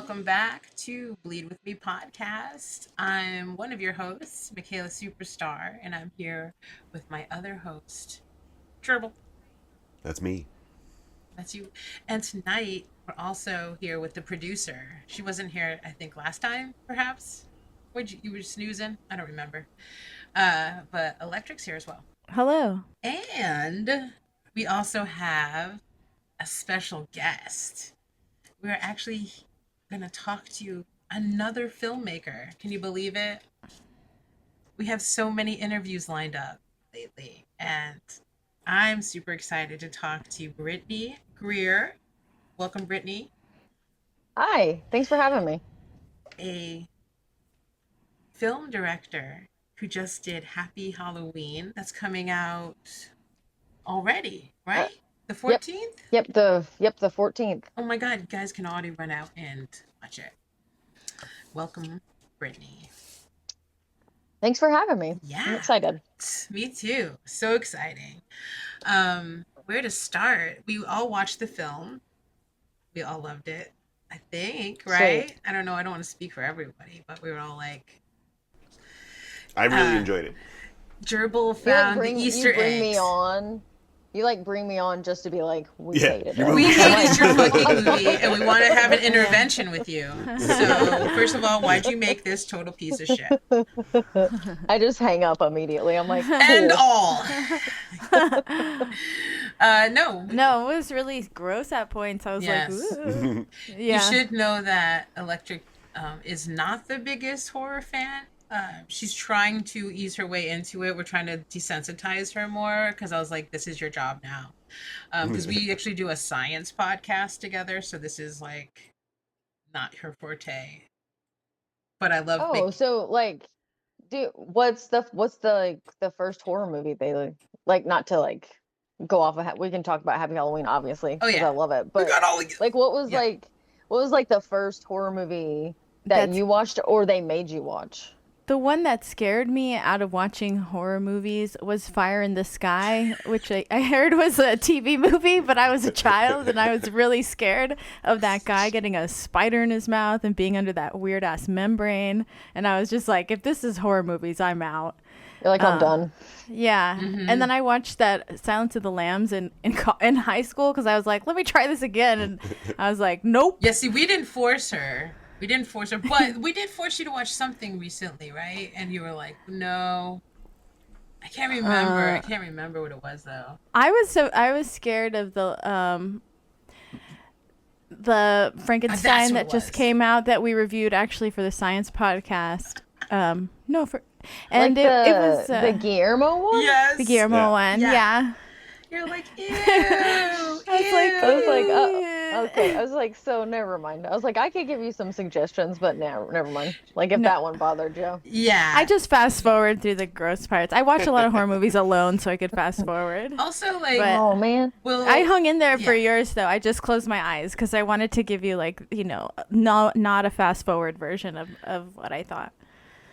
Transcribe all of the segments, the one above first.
welcome back to Bleed With Me podcast. I'm one of your hosts, Micaela Superstar, and I'm here with my other host, Jerbil. That's me. That's you. And tonight, we're also here with the producer. She wasn't here, I think, last time, perhaps? You were snoozing? I don't remember. But Electric's here as well. Hello. And we also have a special guest. We're actually going to talk to another filmmaker. Can you believe it? We have so many interviews lined up lately, and I'm super excited to talk to Brittney Greer. Welcome, Brittney. Hi, thanks for having me. A film director who just did Happy Halloween. That's coming out already, right? The 14th? Yep, the 14th. Oh my God, you guys can already run out and watch it. Welcome, Brittney. Thanks for having me. Yeah. I'm excited. Me too. So exciting. Where to start? We all watched the film. We all loved it, I think, right? Sweet. I don't know. I don't want to speak for everybody, but we were all like... I really enjoyed it. Jerbil found the Easter you bring eggs. me on. You bring me on just to be like, we hated it. We hated your fucking movie, and we want to have an intervention with you. So, first of all, why'd you make this total piece of shit? I just hang up immediately. I'm like, cool. And all. No. No, it was really gross at points. I was Yes. like, ooh. You Yeah. should know that Electric is not the biggest horror fan. She's trying to ease her way into it. We're trying to desensitize her more because I was like, this is your job now. Because we actually do a science podcast together. So this is like not her forte. But I love So like, what's the first horror movie they like? Not to like go off of we can talk about Happy Halloween, obviously. Oh, yeah. I love it. But like, what was the first horror movie that you watched or they made you watch? The one that scared me out of watching horror movies was Fire in the Sky, which I heard was a TV movie, but I was a child and I was really scared of that guy getting a spider in his mouth and being under that weird ass membrane. And I was just like, if this is horror movies, I'm out. You're like, I'm done. Yeah. Mm-hmm. And then I watched that Silence of the Lambs in high school because I was like, let me try this again. And I was like, nope. Yeah, see, we didn't force her. But we did force you to watch something recently, right? And you were like, no. I can't remember what it was, though. I was scared of the Frankenstein that just came out that we reviewed actually for the science podcast. It was the Guillermo one. Yes, the Guillermo one. Yeah. You're like, ew. I was like, okay. I was like, so never mind. I was like, I could give you some suggestions, but never mind. Like, if that one bothered you. Yeah. I just fast forward through the gross parts. I watch a lot of horror movies alone, so I could fast forward. Also, like, oh man. Well, I hung in there for yours, though. I just closed my eyes because I wanted to give you, like, not a fast forward version of what I thought.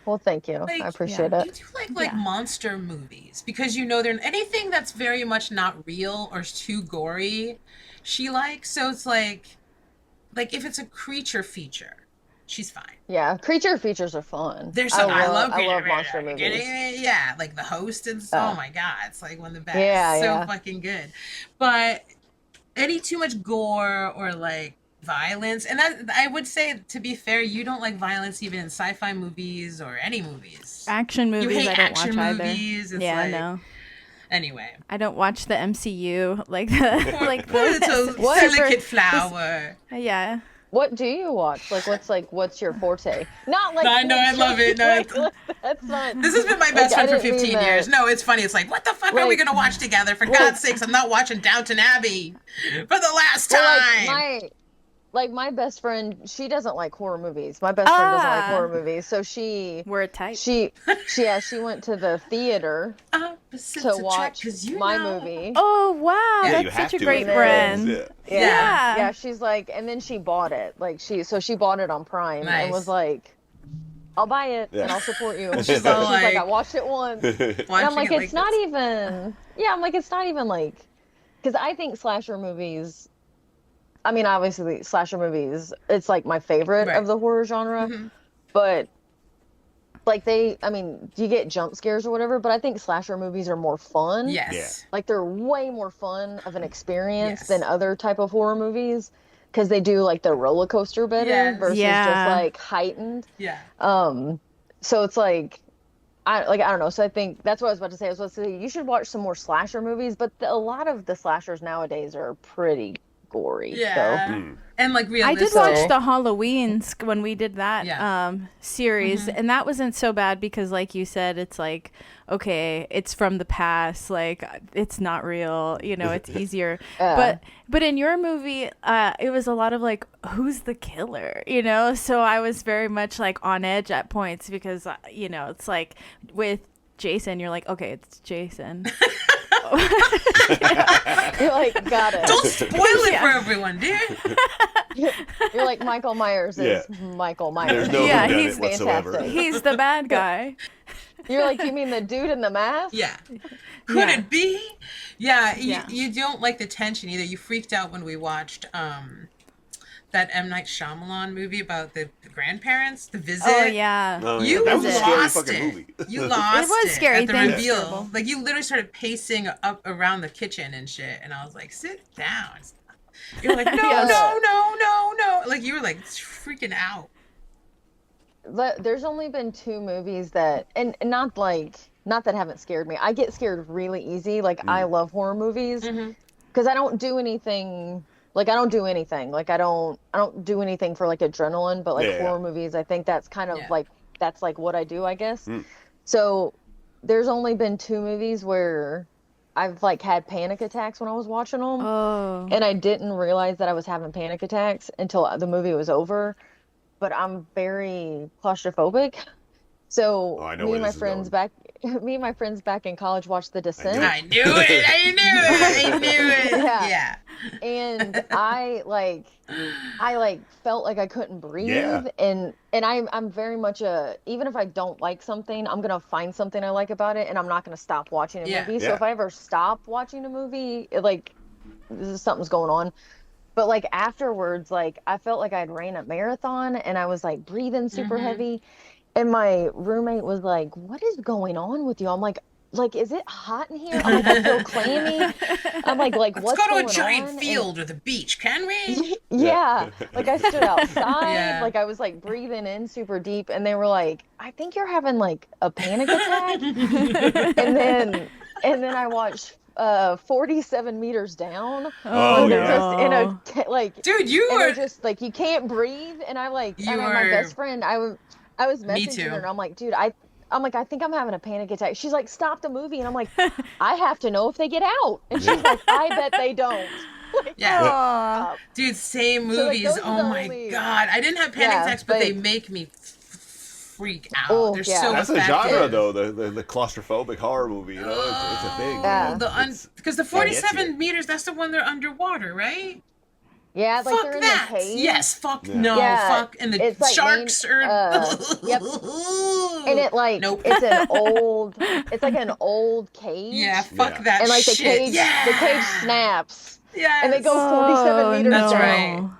Well, thank you. I appreciate it. You do like monster movies because they're anything that's very much not real or too gory. She likes, so it's like if it's a creature feature, she's fine. Yeah, creature features are fun. I love monster movies. Yeah, like The Host and oh my God, it's like one of the best. Yeah, fucking good. But any too much gore or like violence, and that I would say, to be fair, you don't like violence even in sci-fi movies or any movies. Action movies, you hate I don't action watch movies. either. It's no. Anyway, I don't watch the MCU like the Delicate Flower. Yeah. What do you watch? What's your forte? Not like. No, I know, I love it. No, that's not. This has been my best friend for 15 years. No, it's funny. It's like, what the fuck are we gonna watch together? For God's sakes, I'm not watching Downton Abbey for the last time. My best friend, she doesn't like horror movies. My best friend doesn't like horror movies, so we're a type. She went to the theater to watch my movie. Oh wow, that's such a great friend. Yeah. She's like, and then she bought it. She bought it on Prime and was like, I'll buy it and I'll support you. And she's like, I watched it once, and I'm like, it's not even. Yeah, I'm like, it's not even like, because I think slasher movies I mean, obviously, slasher movies, it's like my favorite of the horror genre. But like I mean, you get jump scares or whatever, but I think slasher movies are more fun. Yes. Like they're way more fun of an experience than other type of horror movies because they do like the roller coaster better versus just like heightened. Yeah. So it's like I don't know. So I think that's what I was about to say. I was about to say you should watch some more slasher movies, but a lot of the slashers nowadays are pretty gory. Yeah. So. And like realistic. I did watch the Halloweens when we did that series, and that wasn't so bad because, like you said, it's like, okay, it's from the past, like it's not real, you know, it's easier. But in your movie, it was a lot of like, who's the killer, you know? So I was very much like on edge at points because, you know, it's like with Jason, you're like, okay, it's Jason. You're like, got it. Don't spoil it for everyone, dude. You're like, Michael Myers is Michael Myers. There's no he's whatsoever. fantastic. He's the bad guy. You're like, you mean the dude in the mask? Yeah. Could it be? Yeah, you don't like the tension either. You freaked out when we watched that M. Night Shyamalan movie about the grandparents, The Visit. Oh, yeah. You that was a scary lost fucking it. movie. You lost It was scary. at the Thanks, reveal. Jerbil. Like, you literally started pacing up around the kitchen and shit. And I was like, sit down. You're like, no. Like, you were like freaking out. There's only been 2 movies that, and not that haven't scared me. I get scared really easy. Like, I love horror movies because I don't do anything. Like, I don't do anything. Like, I don't do anything for like adrenaline, but like horror movies, I think that's kind of like, that's like what I do, I guess. So there's only been 2 movies where I've like had panic attacks when I was watching them. And I didn't realize that I was having panic attacks until the movie was over. But I'm very claustrophobic. So me and my friends back in college watched The Descent. I knew it. Yeah. And I felt like I couldn't breathe. And I'm very much even if I don't like something, I'm gonna find something I like about it, and I'm not gonna stop watching a movie. So if I ever stop watching a movie, something's going on. But like afterwards, like I felt like I'd ran a marathon and I was like breathing super heavy. And my roommate was like, "What is going on with you?" I'm like, is it hot in here? I'm like, I feel clammy. I'm like, what's going on? Let's go to a giant field or the beach, can we? Yeah. Like I stood outside, like I was like breathing in super deep, and they were like, "I think you're having like a panic attack." and then I watched 47 meters down. Just in a dude, you were just like, you can't breathe, and my best friend, I was messaging her, and I'm like, dude, I think I'm having a panic attack. She's like, stop the movie, and I'm like, I have to know if they get out, and she's like, I bet they don't. Like, dude, same movies. So, like, oh my god, I didn't have panic attacks, but they make me freak out. They're so that's effective. a genre though, the claustrophobic horror movie, you know. It's a thing. Because the 47 meters, that's the one they're underwater, right? Yeah, like fuck they're in that. the cave. Yes, fuck fuck, and the sharks are. Yep. And it like it's like an old cage. Yeah, fuck that. And like the shit. cage snaps. Yeah, and they go 47 meters That's down. right.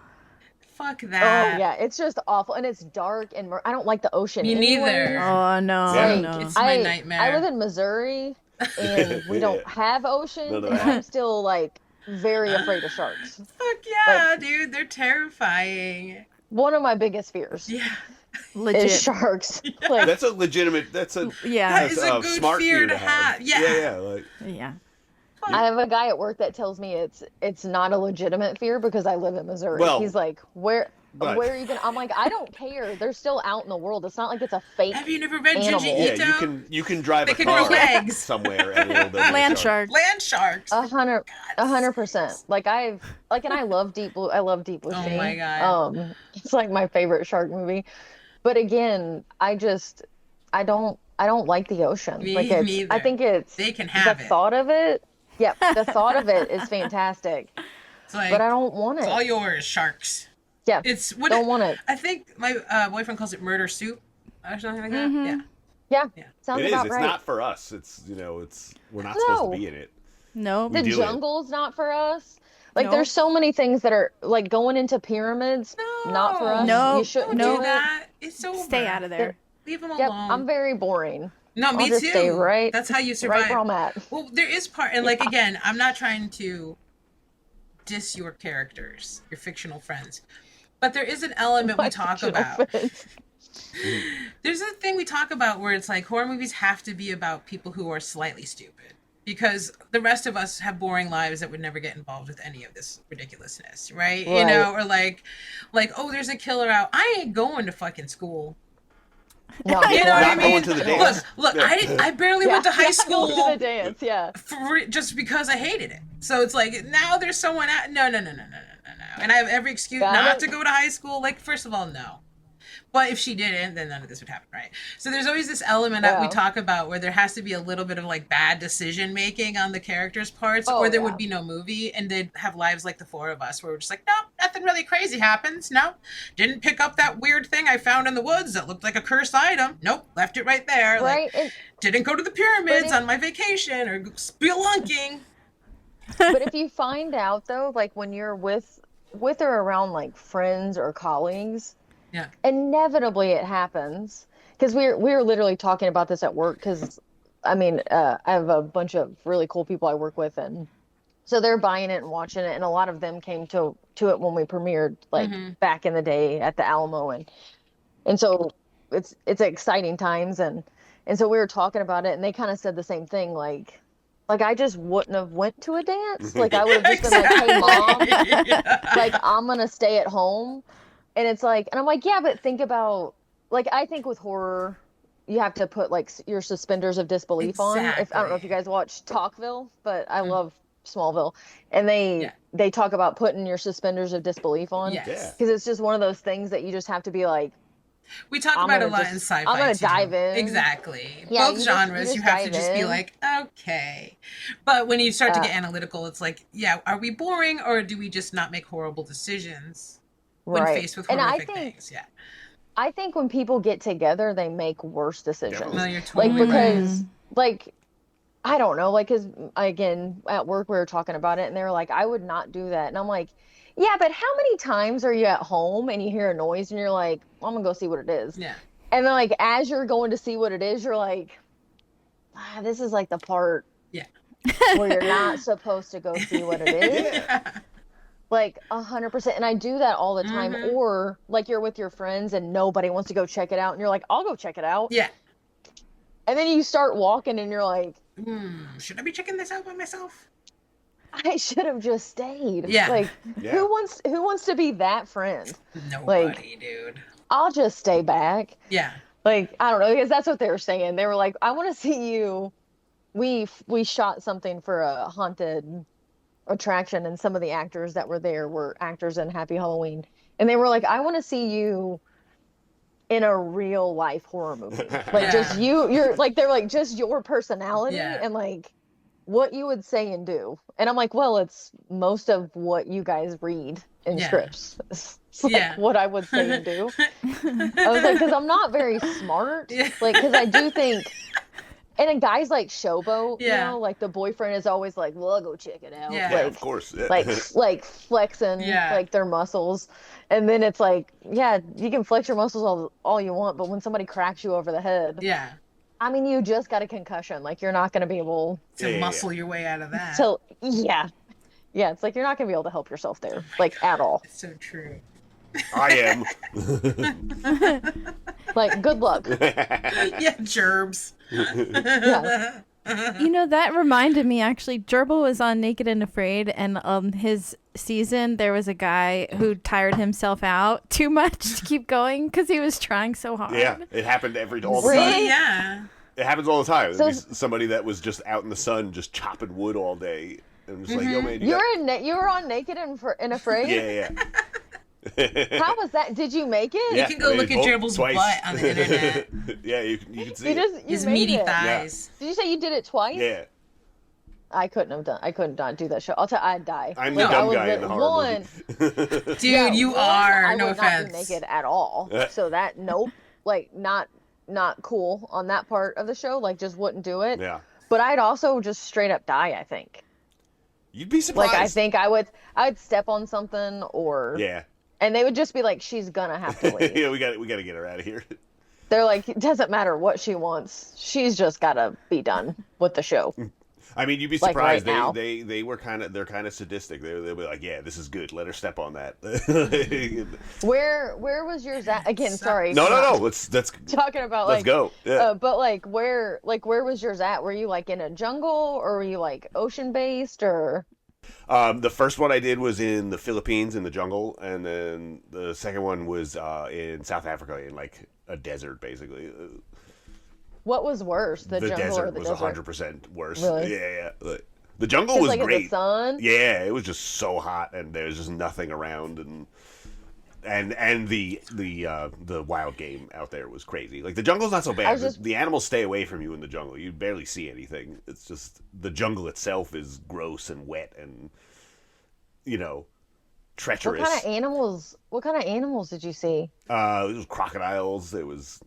Fuck that. Oh yeah, it's just awful, and it's dark, and I don't like the ocean. Me neither. Oh no, no. It's my nightmare. I live in Missouri, and we don't have ocean, and I'm still like very afraid of sharks. Fuck yeah, dude, they're terrifying. One of my biggest fears. Yeah. Legit. Is sharks. Yeah. Like, that's a legitimate. That is a good smart fear to have. Yeah. I have a guy at work that tells me it's not a legitimate fear because I live in Missouri. Well, he's like, where are you gonna? I'm like, I don't care. They're still out in the world. It's not like it's a fake. Have you never read animal. Junji Ito? Yeah, you can drive a car somewhere and land sharks. Land sharks. 100%. Like and I love Deep Blue. I love Deep Blue Sea. Oh my god. It's like my favorite shark movie. But again, I don't like the ocean. Me like neither. I think they can have the thought of it. Yeah, the thought of it is fantastic. Like, but I don't want it. It's all yours, sharks. Yeah, don't want it. I think my boyfriend calls it murder soup or something like that. Yeah. It Sounds is. about It's right. not for us. It's we're not supposed to be in it. No. The jungle's not for us. Like Nope. there's so many things that are like going into pyramids. Not for us. No, You shouldn't don't do do it. that. It's over. Stay out of there. Leave them Yep, alone. I'm very boring. No, me I'll just too. stay right. That's how you Right survive. where I'm at. Well, there is part, and like again, I'm not trying to diss your characters, your fictional friends, but there is an element we talk about. There's a thing we talk about where it's like horror movies have to be about people who are slightly stupid because the rest of us have boring lives that would never get involved with any of this ridiculousness, right? You know, or like, oh, there's a killer out. I ain't going to fucking school. No, You know what I Not mean? going to the dance. Look, I barely went to high school to the dance, yeah. just because I hated it. So it's like now there's someone out. No. And I have every excuse not to go to high school. Like, first of all, no. But if she didn't, then none of this would happen, right? So there's always this element that we talk about where there has to be a little bit of like bad decision making on the characters' parts, or there would be no movie, and they'd have lives like the four of us, where we're just like, no, nothing really crazy happens. No, didn't pick up that weird thing I found in the woods that looked like a cursed item. Nope, left it right there. Right. Like, didn't go to the pyramids on my vacation or spelunking. But if you find out though, like when you're with or around like friends or colleagues, inevitably it happens. Because we were literally talking about this at work. Because I mean, I have a bunch of really cool people I work with, and so they're buying it and watching it. And a lot of them came to it when we premiered, like back in the day at the Alamo, and so it's exciting times. And so we were talking about it, and they kind of said the same thing, like I just wouldn't have went to a dance. Like I would have just been like, hey mom, like I'm gonna stay at home. And it's like, and I'm like, yeah, but think about, like, I think with horror, you have to put like your suspenders of disbelief on. I don't know if you guys watch Talkville, but I love Smallville, and they talk about putting your suspenders of disbelief on. Yes. Because it's just one of those things that you just have to be like, we talk about it a lot in sci-fi. I'm gonna too. dive in. Exactly. Yeah, both genres, you have to just be like, okay. But when you start to get analytical, it's like, yeah, are we boring, or do we just not make horrible decisions when faced with horrific things? Yeah. I think when people get together, they make worse decisions. No, you're totally like because like I don't know, like, because again at work we were talking about it, and they were like, I would not do that, and I'm like, yeah, but how many times are you at home and you hear a noise and you're like, well, I'm gonna go see what it is? Yeah. And then like as you're going to see what it is, you're like, this is like the part where you're not supposed to go see what it is. Like 100%. And I do that all the time. Or like you're with your friends and nobody wants to go check it out, and you're like, I'll go check it out. Yeah. And then you start walking and you're like, should I be checking this out by myself? I should have just stayed. Yeah. Like who wants to be that friend? Nobody, like, dude. I'll just stay back. Yeah. Like, I don't know, because that's what they were saying. They were like, I want to see you. We shot something for a haunted attraction, and some of the actors that were there were actors in Happy Halloween, and they were like, I want to see you in a real life horror movie, like just you're like, they're like, just your personality and like what you would say and do. And I'm like, well, it's most of what you guys read in scripts. It's like what I would say and do. I was like, because I'm not very smart, like, because I do think. And then guys like Showboat, you know, like the boyfriend is always like, well, I'll go check it out. Yeah, like, of course. Yeah. Like flexing like their muscles. And then it's like, yeah, you can flex your muscles all you want, but when somebody cracks you over the head. Yeah. I mean, you just got a concussion. Like, you're not going to be able to muscle your way out of that. So, yeah. Yeah, it's like you're not going to be able to help yourself there, like, at all. It's so true. I am. Like, good luck. Yeah, gerbs. Yeah. You know, that reminded me, actually, Jerbil was on Naked and Afraid, and his season, there was a guy who tired himself out too much to keep going because he was trying so hard. Yeah, it happened all the Really? time. Yeah. It happens all the time. So- There's somebody that was just out in the sun just chopping wood all day. And was like, yo, man, You were on Naked and Afraid? Yeah. How was that? Did you make it? You can go look at Jerbil's butt on the internet. Yeah, you can see it. His made meaty it. thighs. Did you say you did it twice? Yeah. I couldn't not do that show. I'd die. I'm the dumb guy in the horror movie. Dude, you are. I No would offense. not be naked at all. So that, nope. Like, not cool on that part of the show. Like, just wouldn't do it. Yeah. But I'd also just straight up die, I think. You'd be surprised. Like I think I'd step on something or Yeah. And they would just be like, she's gonna have to leave. Yeah, we got to get her out of here. They're like, it doesn't matter what she wants. She's just gotta be done with the show. I mean, you'd be Like surprised. right now. They're kind of sadistic. They'll be like, yeah, this is good. Let her step on that. Where was yours at? Again, sorry. No. Let's talking about let's go. Yeah. But like where was yours at? Were you like in a jungle or were you like ocean based or? The first one I did was in the Philippines in the jungle, and then the second one was in South Africa in like a desert, basically. What was worse, the jungle desert or the was desert? 100% worse. Really? Yeah. The jungle was like great. The sun? Yeah, it was just so hot, and there was just nothing around, and the wild game out there was crazy. Like the jungle's not so bad. The animals stay away from you in the jungle. You barely see anything. It's just the jungle itself is gross and wet and treacherous. What kind of animals did you see? It was crocodiles. It was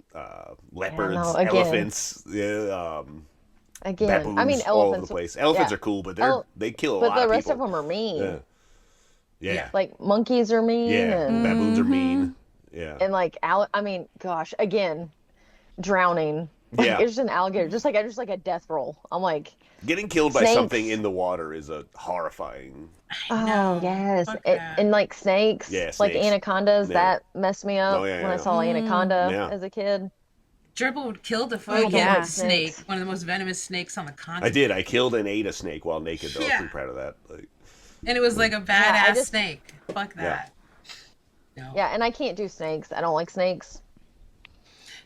leopards, elephants. Yeah. Again, baboons, I mean, elephants all over the place. Elephants are cool, but they kill a lot of people. But the rest of them are mean. Yeah. Like monkeys are mean. Yeah, and baboons are mean. Yeah. And like, I mean, gosh, again, drowning. Like, Yeah. it's just an alligator, just like a death roll. I'm like, getting killed by snakes. something in the water is a horrifying. Oh yes, and like snakes, Yeah, like snakes. anacondas. Yeah. That messed me up when I saw anaconda as a kid. Gerbil would kill the fucking snake, one of the most venomous snakes on the continent. I did. I killed and ate a snake while naked, though. I was pretty proud of that. And it was like a badass snake. Fuck that. Yeah. No. Yeah, and I can't do snakes. I don't like snakes.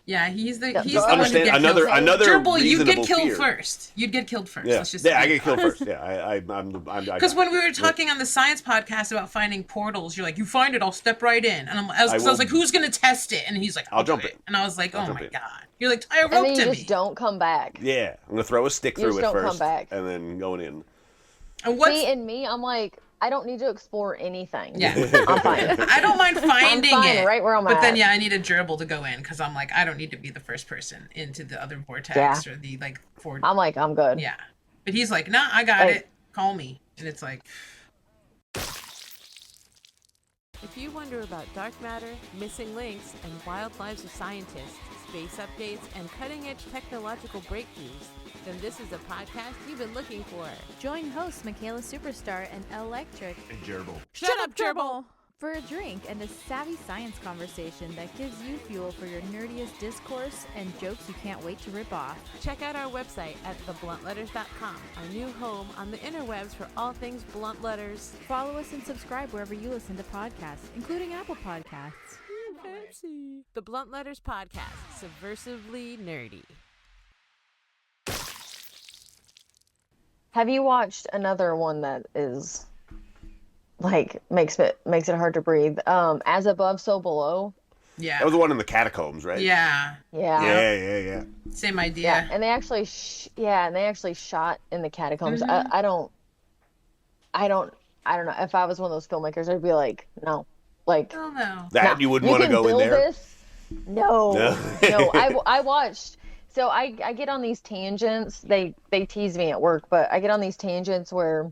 Yeah, he's the one who understand gets another killed. another Gerbil, you'd reasonable get killed fear. first. You'd get killed first. Yeah, Let's just I get killed first. Yeah, because when we were talking on the science podcast about finding portals, you're like, you find it, I'll step right in. And I was like, who's gonna test it? And he's like, I'll jump in. And I was like, oh my god. You're like, tie a rope And then you to just me. don't come back. Yeah, I'm gonna throw a stick You through just it don't first, come back. and then going in. And Me, I'm like, I don't need to explore anything. Yeah. I'm fine. I don't mind finding I'm fine it. right where I'm but at. then I need a gerbil to go in because I'm like, I don't need to be the first person into the other vortex or the like I'm like, I'm good. Yeah. But he's like, nah, I got it. Call me. And it's like if you wonder about dark matter, missing links, and wild lives of scientists, space updates, and cutting-edge technological breakthroughs, then this is a podcast you've been looking for. Join hosts Micaela Superstar and Electric And Jerbil. Shut up, Gerbil! for a drink and a savvy science conversation that gives you fuel for your nerdiest discourse and jokes you can't wait to rip off. Check out our website at thebluntletters.com, our new home on the interwebs for all things blunt letters. Follow us and subscribe wherever you listen to podcasts, including Apple Podcasts. Fancy. The Blunt Letters Podcast, subversively nerdy. Have you watched another one that is like makes it hard to breathe? As Above, So Below. yeah. That was the one in the catacombs, right? Yeah. Yeah. Same idea. Yeah, and they actually shot in the catacombs. Mm-hmm. I don't know. If I was one of those filmmakers, I'd be like, no, like Oh no. That you wouldn't want to go in there. This? No. I watched. So I get on these tangents. They tease me at work, but I get on these tangents where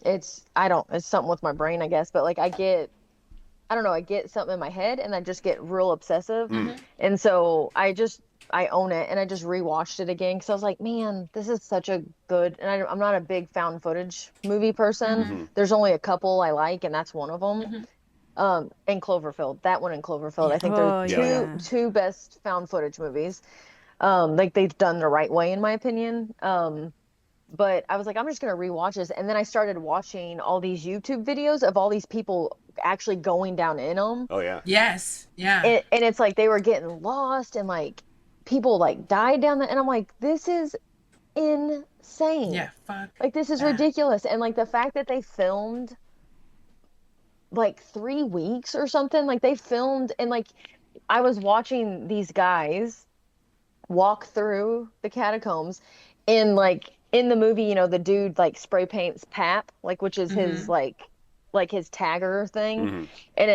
it's something with my brain, I guess. But like I get something in my head and I just get real obsessive. And so I own it and I just rewatched it again because I was like, man, this is such a good. And I'm not a big found footage movie person. There's only a couple I like, and that's one of them. And Cloverfield, that one and Cloverfield, I think they're two best found footage movies. Like they've done the right way in my opinion. But I was like, I'm just gonna rewatch this, and then I started watching all these YouTube videos of all these people actually going down in them. Oh yeah. Yes. Yeah. And it's like they were getting lost, and like people like died down there, and I'm like, this is insane. Yeah. Fuck. Like this is ridiculous, and like the fact that they filmed like 3 weeks or something, like they filmed, and like I was watching these guys walk through the catacombs, and like in the movie, the dude like spray paints Pap, like which is his like his tagger thing, and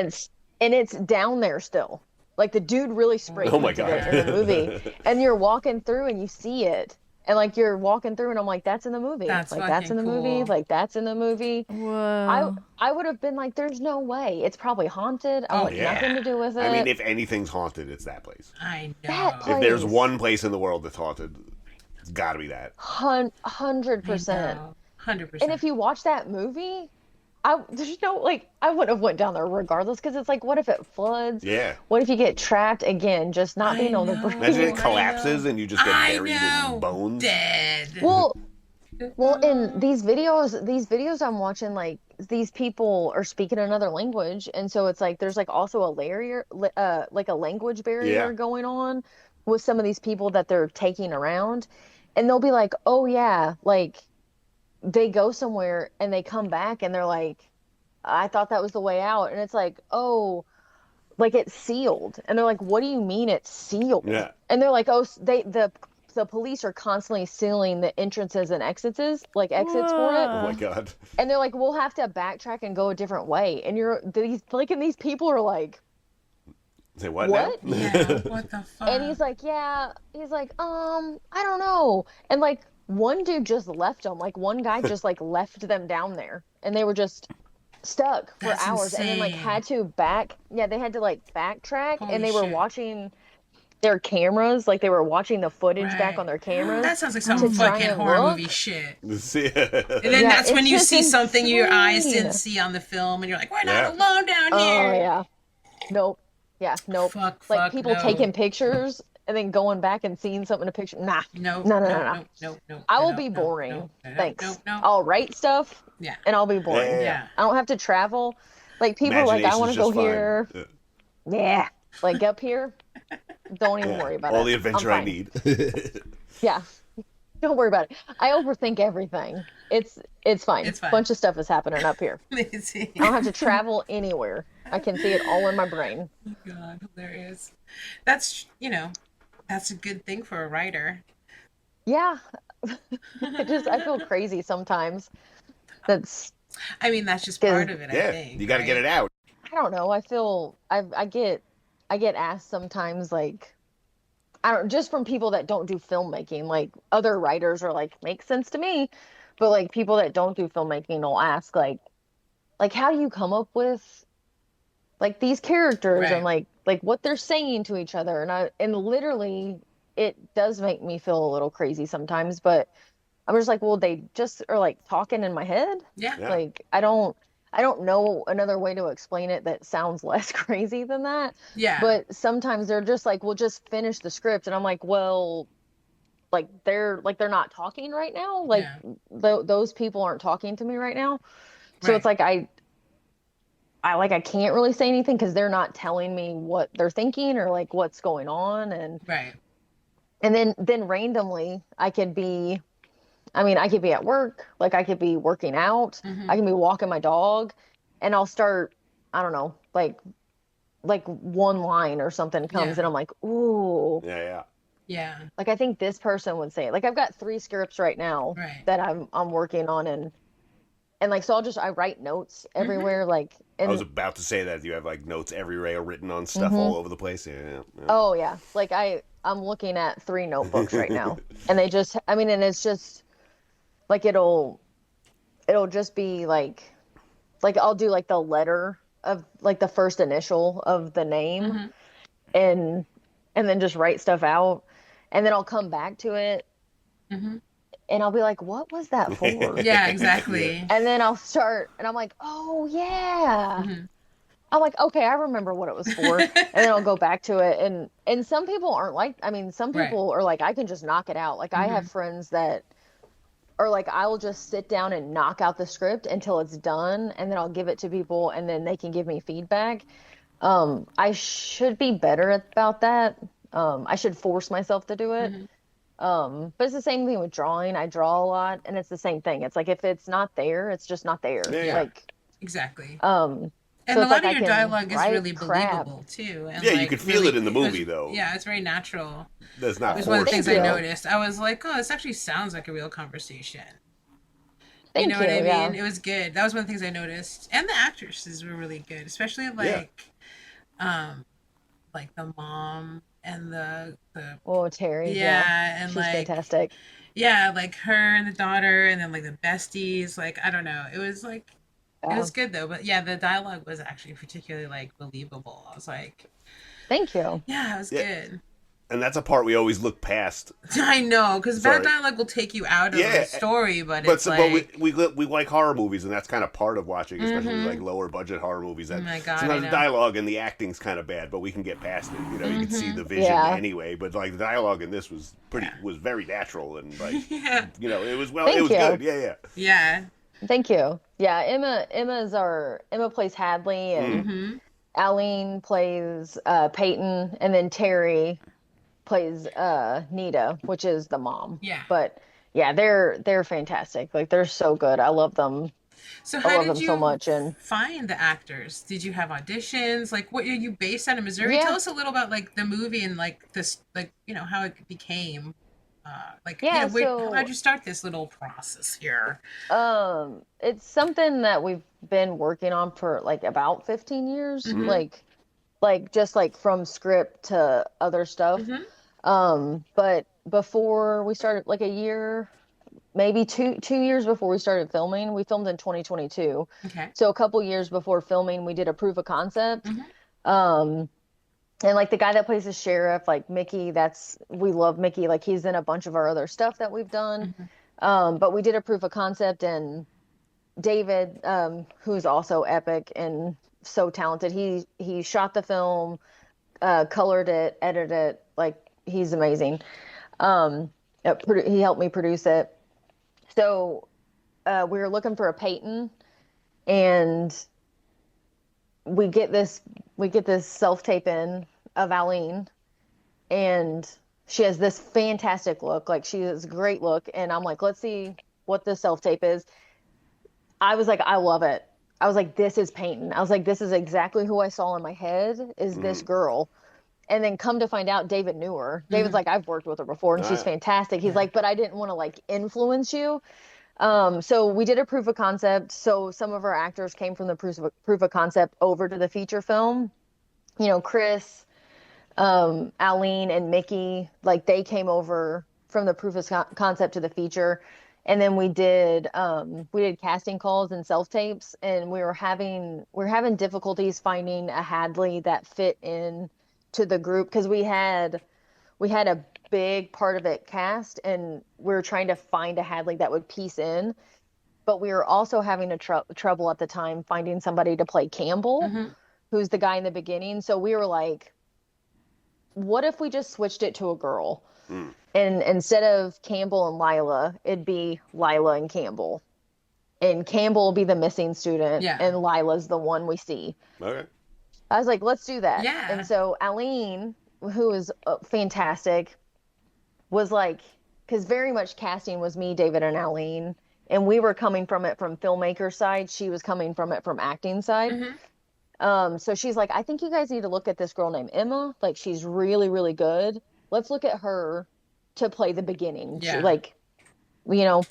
it's down there still. Like the dude really spray painted it in the movie, and you're walking through and you see it, And like you're walking through and I'm like, that's in the movie. That's Like that's fucking in the movie. cool. Like that's in the movie. I Whoa. I would have been like, there's no way. It's probably haunted. I Oh want Yeah. nothing to do with I mean, it. if anything's haunted, it's that place. I That know. If there's place. one place in the world that's haunted, it's got to be that. Hundred I percent. know. And 100%. if you watch that movie, there's no like I would have went down there regardless because it's like, what if it floods? Yeah. What if you get trapped again, just not I being able to know. Imagine it breathe? collapses and you just get I buried in know. bones. Dead. Well, in these videos I'm watching, like these people are speaking another language, and so it's like there's like also like a language Yeah. barrier going on with some of these people that they're taking around, and they'll be like, oh yeah, like they go somewhere and they come back and they're like, I thought that was the way out, and it's like, oh, like it's sealed, and they're like, what do you mean it's sealed? Yeah. And they're like, oh, the police are constantly sealing the entrances and exits for it, Oh my Whoa. god. and they're like, we'll have to backtrack and go a different way, and these people are like, Say what now? what? Yeah. What the fuck? And he's like, yeah, he's like, I don't know, and like one dude just left them, like one guy just like left them down there, and they were just stuck for That's hours, and then like insane. had to they had to like backtrack, Holy and they were shit. watching their cameras, like they were watching the footage back Right. on their cameras. That sounds like some to try fucking and horror look. movie shit. And Yeah. then Yeah, that's when it's you just see something your eyes didn't insane. see on the film, and you're like, we're Yeah. not alone down Oh here. yeah, nope, yeah, nope. Fuck, Like fuck, people no. taking pictures and then going back and seeing something in a picture. Nah, No, no, no, no, no, no. no, no, no. I will no, be no, boring. No, no, Thanks. no, no. I'll write stuff Yeah. and I'll be boring. Yeah. I don't have to travel. Like people are like, I want Imagination's to go just fine. here. Yeah, like up here. Don't even Yeah. worry about All it. the I'm adventure I fine. need. Yeah, don't worry about it. I overthink everything. It's fine. It's fine. Bunch of stuff is happening up here. Amazing. I don't have to travel anywhere. I can see it all in my brain. Oh God, hilarious. That's, that's a good thing for a writer. Yeah. I feel crazy sometimes. That's I mean, that's just 'cause- part of it, I Yeah. think. You got to get it out. I don't know. I feel I get asked sometimes, like, I don't, just from people that don't do filmmaking, like other writers are like, makes sense to me, but like people that don't do filmmaking will ask like how do you come up with like these characters Right. and like what they're saying to each other, and literally it does make me feel a little crazy sometimes, but I'm just like, well, they just are like talking in my head. Yeah. Yeah. Like I don't know another way to explain it that sounds less crazy than that. Yeah. But sometimes they're just like, we'll just finish the script, and I'm like, well, like they're not talking right now. Like those people aren't talking to me right now. So it's Right. like I can't really say anything because they're not telling me what they're thinking or like what's going on, Right. and then randomly I could be at work, like I could be working out, Mhm. I can be walking my dog, and I'll start, I don't know, like one line or something comes, Yeah. and I'm like, ooh, Yeah. Yeah. like I think this person would say it. Like I've got 3 scripts right now Right. that I'm working on, and like so I write notes Mm-hmm. everywhere, like I was and about to say that you have like notes everywhere written on stuff Mhm. all over the place. Yeah. oh yeah, like I'm looking at 3 notebooks right now, and and it's just like it'll just be like I'll do like the letter of like the first initial of the name, Mhm. and then just write stuff out, and then I'll come back to it, Mhm. and I'll be like, what was that for? Yeah, exactly. And then I'll start, and I'm like, oh yeah. Mhm. I'm like, okay, I remember what it was for. And then I'll go back to it. And some people aren't like, some Right. people are like, I can just knock it out. Like I have friends that are like, I will just sit down and knock out the script until it's done, and then I'll give it to people, and then they can give me feedback. I should be better about that. I should force myself to do it. But it's the same thing with drawing. I draw a lot, and it's the same thing. It's like if it's not there, it's just not there. Yeah. Like Exactly. so And a it's lot like of I your can dialogue is write really crap. believable too. And Yeah, you like, could feel it in the movie, though. Yeah, it's very natural. That's It not was one of the forced. things Thank I you. noticed. I was like, oh, this actually sounds like a real conversation. Thank You know what I you, mean? yeah. It was good. That was one of the things I noticed. And the actresses were really good, especially like the mom and the Oh, Terry, yeah, and she's like fantastic. Yeah, like her and the daughter, and then like the besties. Like I don't know, it was like it Yeah. was good though. But yeah, the dialogue was actually particularly like believable. I was like, Thank you. yeah, it was Yeah, good. and that's a part we always look past. I know, because bad Sorry. dialogue will take you out of a Yeah, story, but but it's so, but like, we like horror movies, and that's kind of part of watching, especially like mm-hmm. lower budget horror movies. Oh That my god, I sometimes the know. dialogue and the acting's kind of bad, but we can get past it. You know, you can see Mm-hmm. the vision Yeah. anyway. But like the dialogue in this Yeah. was very natural and like Yeah. it Thank was good. you. Yeah, yeah. Yeah. Thank you. Yeah, Emma plays Hadley, and Mm-hmm. Aline plays Peyton, and then Terry plays Nita, which is the mom. Yeah. But yeah, they're fantastic. Like they're so good. I love them. So I how love did them so you much. And find the actors? Did you have auditions? Like what are you based out of Missouri? Tell yeah, us a little about like the movie and like this like, how it became like, yeah, how'd so you start this little process here? it's something that we've been working on for like about 15 years. Mm-hmm. Like just like from script to other stuff. Mm-hmm. But before we started, like a year, maybe two years before we started filming, we filmed in 2022. Okay. So a couple years before filming, we did a proof of concept. Mm-hmm. Um, and like the guy that plays the sheriff, like Mickey, we love Mickey. Like he's in a bunch of our other stuff that we've done. Mm-hmm. But we did a proof of concept, and David, who's also epic and so talented, he shot the film, colored it, edited it. Like he's amazing. He helped me produce it. So we were looking for a Peyton, and we get this self tape in of Aline, and she has this fantastic look. Like she has a great look, and I'm like, let's see what the self tape is. I was like, I love it. I was like, this is Peyton. I was like, this is exactly who I saw in my head. Is this girl? And then come to find out, David knew her. David's Mm-hmm. like, I've worked with her before, and she's Ah, fantastic. He's Yeah. like, but I didn't want to like influence you. So we did a proof of concept. So some of our actors came from the proof of concept over to the feature film. Chris, Aline, and Mickey, like they came over from the proof of concept to the feature. And then we did casting calls and self tapes, and we were having difficulties finding a Hadley that fit in to the group, because we had a big part of it cast, and we were trying to find a Hadley that would piece in. But we were also having trouble at the time finding somebody to play Campbell, Mm-hmm. who's the guy in the beginning. So we were like, what if we just switched it to a girl? mm, And instead of Campbell and Lila, it'd be Lila and Campbell. And Campbell will be the missing student, Yeah. and Lila's the one we see. okay. I was like, let's do that. Yeah. And so Aline, who is fantastic, was like, because very much casting was me, David, and Aline. And we were coming from it from filmmaker side. She was coming from it from acting side. Mm-hmm. So she's like, I think you guys need to look at this girl named Emma. Like, she's really, really good. Let's look at her to play the beginning. Yeah. You know,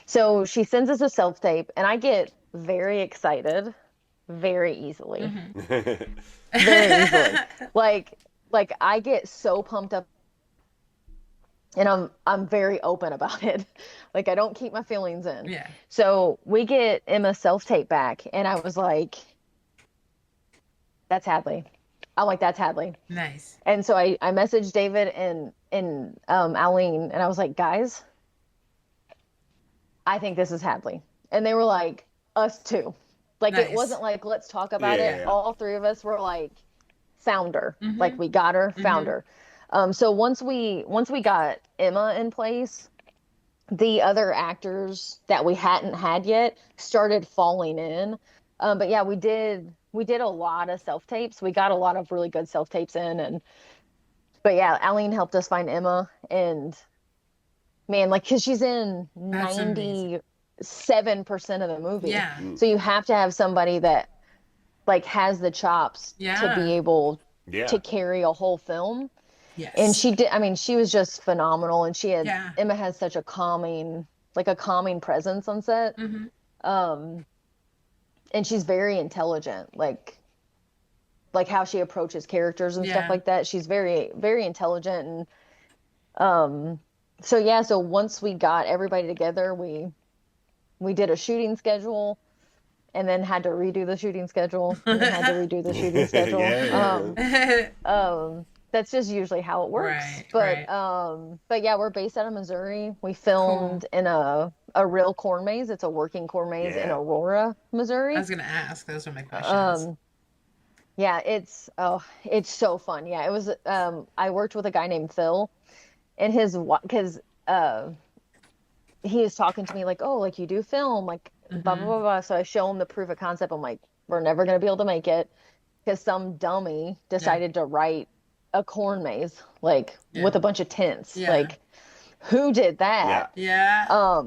so she sends us a self tape, and I get very excited very easily. Mm-hmm. Very easily. Like I get so pumped up, and I'm very open about it. Like I don't keep my feelings in. Yeah. So we get Emma's self tape back, and I was like, that's Hadley. I'm like, that's Hadley. Nice. And so I messaged David and Aline, and I was like, guys, I think this is Hadley. And they were like, us too. Like Nice. it wasn't like, let's talk about it. Yeah. All three of us were like, found her. Mm-hmm. Like we got her, found her. So once we got Emma in place, the other actors that we hadn't had yet started falling in. But yeah, we did a lot of self tapes. We got a lot of really good self tapes in, but yeah, Aline helped us find Emma, and man, like, cause she's in That's amazing. 97% of the movie. Yeah. So you have to have somebody that like has the chops to Yeah. be able Yeah. to carry a whole film. Yes. And she did, I mean, she was just phenomenal. And Yeah. Emma has such a calming presence on set. Mm-hmm. And she's very intelligent, like how she approaches characters and Yeah. stuff like that. She's very, very intelligent. And so once we got everybody together, we did a shooting schedule and then had to redo the shooting schedule and then had to redo the shooting schedule. Yeah, That's just usually how it works. Right, right. But yeah, we're based out of Missouri. We Cool. filmed in a real corn maze. It's a working corn maze in yeah. Aurora, I Missouri. was gonna ask. Those are my questions. Um, yeah, it's so fun. Yeah, it was. I worked with a guy named Phil, and because he was talking to me like, oh, like you do film, like blah blah Mm-hmm. blah blah. So I show him the proof of concept. I'm like, we're never gonna be able to make it because some dummy Yeah. decided to write a corn maze like Yeah. with a bunch of tents. Yeah. Like, who did Yeah. that? Yeah.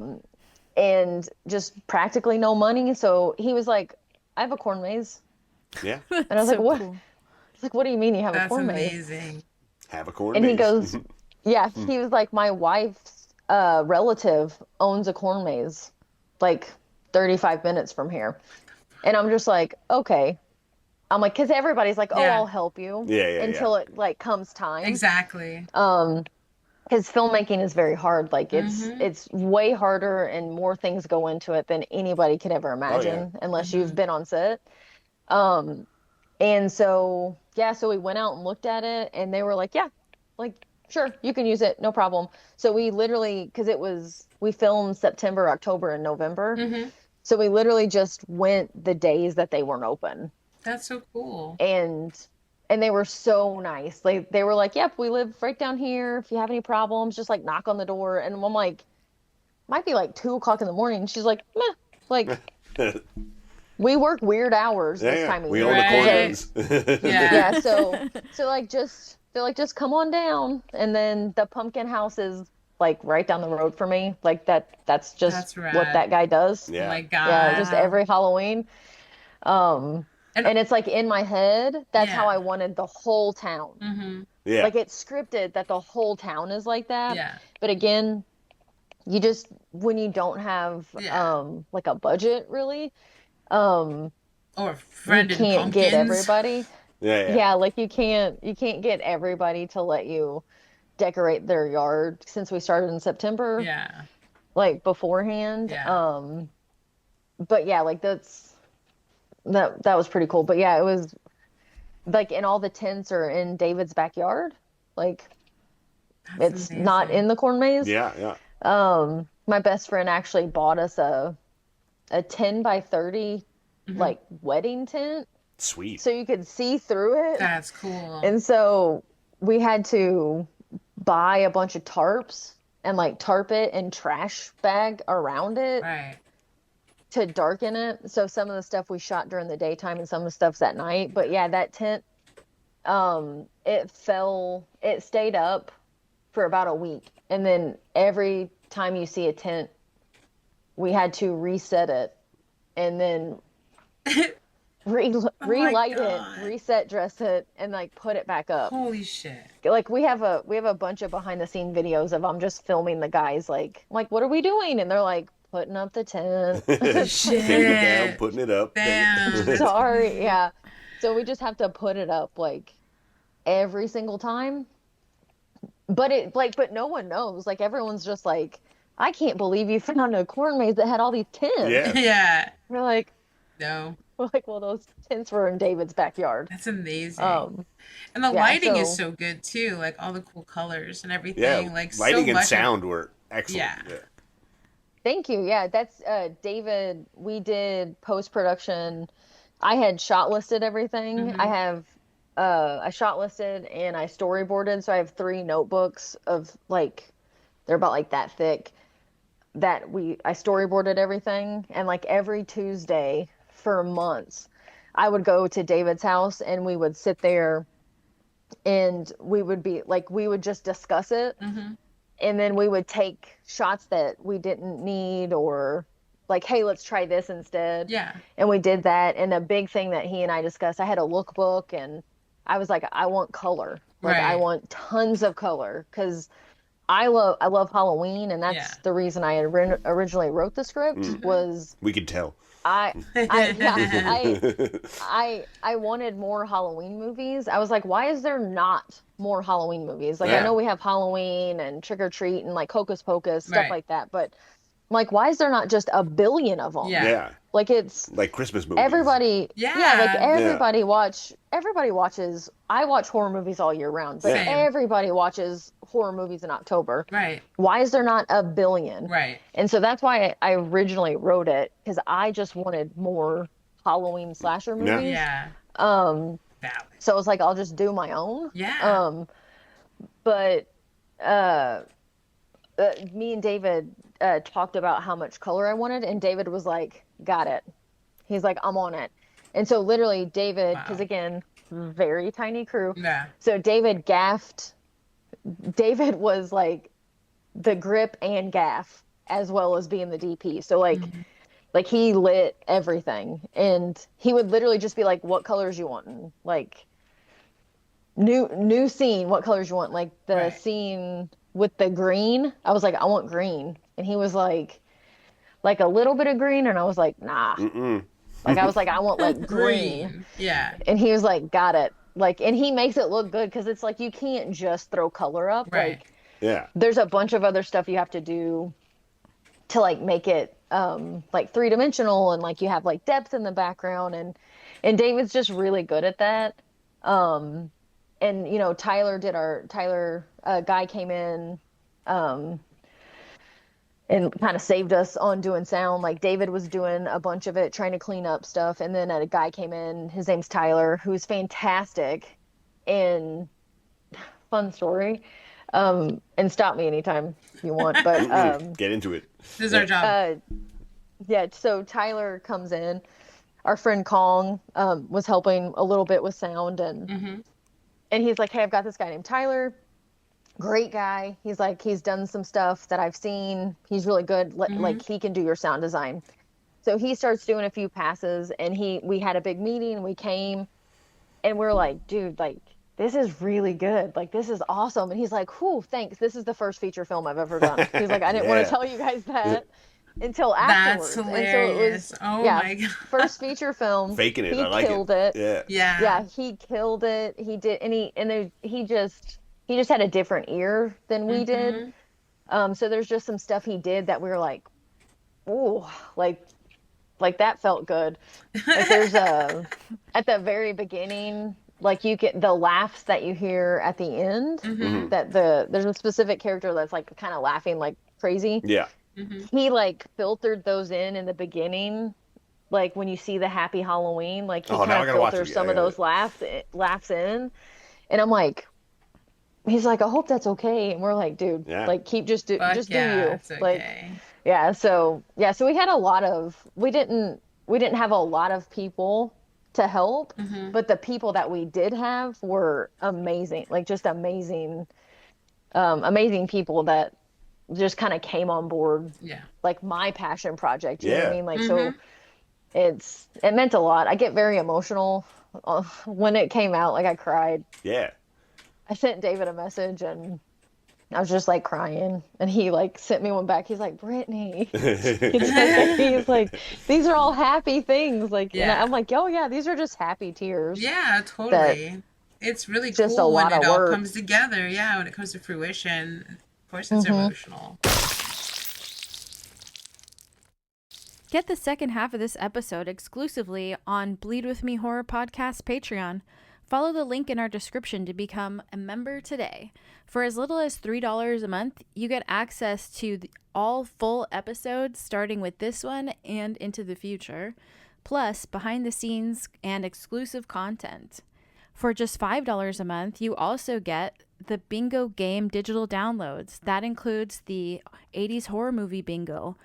And just practically no money. So he was like, I have a corn maze. Yeah. And I was So like, what? cool. He's like, what do you mean you have a That's corn maze? amazing. Have a corn And he maze. goes, yeah, he was like, my wife's relative owns a corn maze like 35 minutes from here. And I'm just like, okay. I'm like, because everybody's like, oh, Yeah. I'll help you Yeah. until it like comes time. Exactly. Because filmmaking is very hard. Like Mm-hmm. it's way harder and more things go into it than anybody could ever imagine unless you've been on set. And so yeah, so we went out and looked at it and they were like, yeah, like sure, you can use it, no problem. So we literally, because we filmed September, October, and November. Mm-hmm. So we literally just went the days that they weren't open. That's so cool. And they were so nice. Like they were like, "Yep, we live right down here. If you have any problems, just like knock on the door." And I'm like, "Might be like 2 o'clock in the morning." She's like, "Meh." Like we work weird hours this time of we year. own the corn Right. maze. Yeah. Yeah, so like they're like just come on down. And then the pumpkin house is like right down the road for me. Like that's just That's what rad. that guy does. Oh Yeah. my God. Yeah, just every Halloween. And it's like in my head, that's Yeah. how I wanted the whole town. Mm-hmm. Yeah. Like it's scripted that the whole town is like that. Yeah. But again, you just when you don't have Yeah. like a budget really, Or you friend and can't get pumpkins. everybody. Yeah. Yeah, like you can't get everybody to let you decorate their yard since we started in September, Yeah. like beforehand. Yeah. But yeah, like that was pretty cool. But yeah, it was like and all the tents are in David's backyard. Like That's it's not amazing. in the corn maze. Yeah. My best friend actually bought us a 10 by 30 like wedding tent Sweet. so you could see through it. That's cool. And so we had to buy a bunch of tarps and like tarp it and trash bag around it Right. to darken it. So some of the stuff we shot during the daytime and some of the stuff's at night. But yeah, that tent, it stayed up for about a week. And then every time you see a tent, we had to reset it and then relight God. it, reset dress it, and like put it back up. Holy shit. Like we have a bunch of behind the scene videos of I'm just filming the guys like what are we doing? And they're like putting up the tent. Taking it down, Shit. putting it up. Damn. Sorry, yeah. So we just have to put it up like every single time. But no one knows. Like everyone's just like, I can't believe you found a corn maze that had all these tents. Yeah. Yeah. We're like, No. well, those tents were in David's backyard. That's amazing. And the yeah, lighting is so- so good too. Like all the cool colors and everything. Yeah. Like Lighting so and much sound were excellent. Yeah. Thank you. Yeah, that's David. We did post production. I had shot listed everything. I shot listed and I storyboarded. So I have 3 notebooks of like they're about like that thick that I storyboarded everything. And like every Tuesday for months, I would go to David's house and we would sit there and we would just discuss it. And then we would take shots that we didn't need or like, hey, let's try this instead. Yeah. And we did that. And a big thing that he and I discussed, I had a lookbook and I was like, I want color. Like I Right. want tons of color because I love Halloween. And that's Yeah. the reason I originally wrote the script was We could tell. I wanted more Halloween movies. I was like, why is there not more Halloween movies? Like, I Yeah. know we have Halloween and Trick or Treat and like Hocus Pocus, stuff Right. like that, but I'm like, why is there not just a billion of them? Yeah. Yeah. Like, it's Like Christmas movies. everybody, yeah, like Yeah. everybody watches. I watch horror movies all year round, but Same. everybody watches horror movies in October. Right. Why is there not a billion? Right. And so that's why I originally wrote it, because I just wanted more Halloween slasher movies. Yeah. Um, Valid. so I was like, I'll just do my own. Yeah. But me and David talked about how much color I wanted, and David was like, got it. He's like, I'm on it. And so literally David, because Wow. again, very tiny crew. Yeah. So David gaffed. David was like the grip and gaff as well as being the DP. So like he lit everything, and he would literally just be like, what colors you want? And like new scene, what colors you want? Like the Right. scene with the green, I was like, I want green. And he was like a little bit of green, and I was like, nah. Like I was like, I want like green. Yeah. And he was like, got it. Like, and he makes it look good, because it's like you can't just throw color up. Right. Like Yeah. there's a bunch of other stuff you have to do to like make it like three-dimensional, and like you have like depth in the background, and David's just really good at that. And you know, Tyler guy came in and kind of saved us on doing sound. Like David was doing a bunch of it, trying to clean up stuff, and then a guy came in, his name's Tyler, who's fantastic. And fun story, and stop me anytime you want, but Get into it. This is our job. yeah, so Tyler comes in, our friend Kong was helping a little bit with sound, and he's like, hey, I've got this guy named Tyler. Great guy. He's like, he's done some stuff that I've seen. He's really good. Like he can do your sound design. So he starts doing a few passes, and we had a big meeting. We came, and we're like, dude, like this is really good. Like this is awesome. And he's like, whew, thanks. This is the first feature film I've ever done. He's like, I didn't want Yeah. to tell you guys that until afterwards. That's hilarious. And so it was, Oh my God. first feature film. Faking it. He I like killed it. it. Yeah. Yeah, he killed it. He did, and he just had a different ear than we did. So there's just some stuff he did that we were like, ooh, like that felt good. Like there's at the very beginning, like you get the laughs that you hear at the end. That there's a specific character that's like kind of laughing like crazy. Yeah. He like filtered those in the beginning. Like when you see the Happy Halloween, like he Oh, now I kind of gotta watch filters it. some of those laughs in, and I'm like, he's like, I hope that's okay, and we're like, dude, Yeah. like keep just do Fuck just yeah, do you, it's like okay. so we had a lot of we didn't have a lot of people to help, but the people that we did have were amazing, like just amazing people that just kind of came on board. Yeah. Like my passion project, you know what I Yeah. mean? Like so it meant a lot. I get very emotional when it came out. Like I cried. Yeah. I sent David a message, and I was just like crying, and he like sent me one back. He's like, Brittney, he's like, these are all happy things. Like, and Yeah. I'm like, oh yeah, these are just happy tears. Yeah, totally. It's really just cool a when lot it of all work. comes together. Yeah, when it comes to fruition. Of course, it's emotional. Get the second half of this episode exclusively on Bleed With Me Horror Podcast Patreon. Follow the link in our description to become a member today. For as little as $3 a month, you get access to all full episodes, starting with this one and into the future, plus behind the scenes and exclusive content. For just $5 a month, you also get the Bingo Game digital downloads. That includes the 80s horror movie bingo,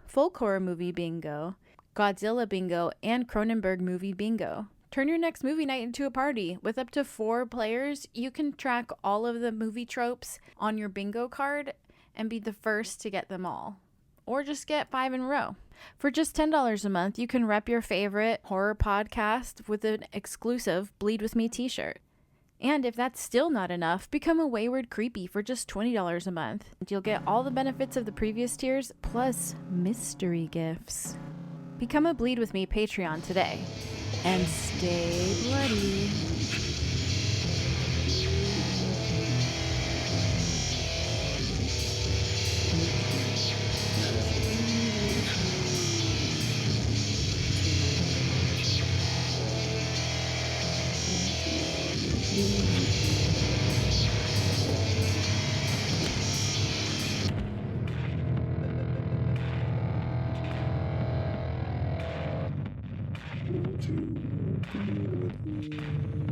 folk horror movie bingo, Godzilla bingo, and Cronenberg movie bingo. Turn your next movie night into a party. With up to 4 players, you can track all of the movie tropes on your bingo card and be the first to get them all. Or just get 5 in a row. For just $10 a month, you can rep your favorite horror podcast with an exclusive Bleed With Me t-shirt. And if that's still not enough, become a Wayward Creepy for just $20 a month. You'll get all the benefits of the previous tiers, plus mystery gifts. Become a Bleed With Me Patreon today. And stay bloody. To be with me.